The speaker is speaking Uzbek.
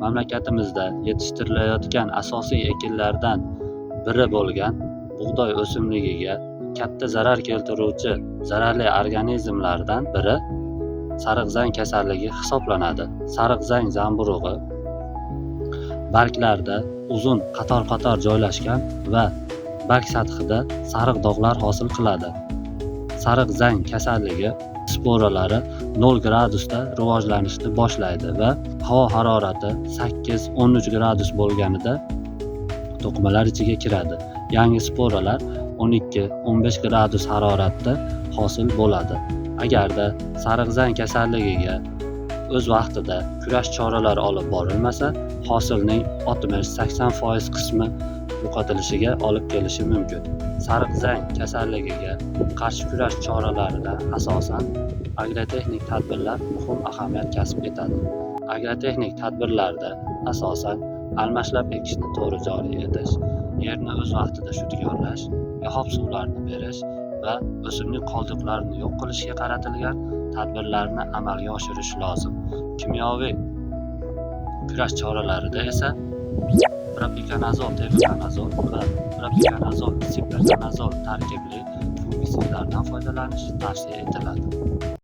mamlakatimizda yetishtirilayotgan asosiy ekinlardan biri bo'lgan bug'doy o'simligiga katta zarar keltiruvchi zararli organizmlardan biri sariq-zang kasalligi hisoblanadi. Sariq-zang zamburug'i barglarda uzun qator-qator joylashgan va barg sathida sariq dog'lar hosil qiladi. Sariq-zang kasalligi sporalari 0 gradusda rivojlanishni boshlaydi va havo harorati 8-13 gradus bo'lganida to'qimalar ichiga kiradi. Yangi sporalar 12-15 gradus haroratda hosil bo'ladi. Agarda sariq-zang kasalligiga o'z vaqtida kurash choralari olib borilmasa, hosilning 60-80% qismi yo'qotilishiga olib kelishi mumkin. Sariq-zang kasalligiga qarshi kurash choralarida asosan agrotexnik tadbirlar muhim ahamiyat kasb etadi. Agrotexnik tadbirlarda asosan almashlab ekishni to'g'ri joriy etish, yerni o'z vaqtida shudgorlash, yahob suvlarni berish va o'simlik qoldiqlarini yo'q qilishga qaratilgan tadbirlarni amalga oshirish lozim. Kimyoviy kurash choralarida esa propikonazol, tebukonazol va propikonazol, siprokonazol tarkibli fungisidlardan foydalanish tavsiya etiladi.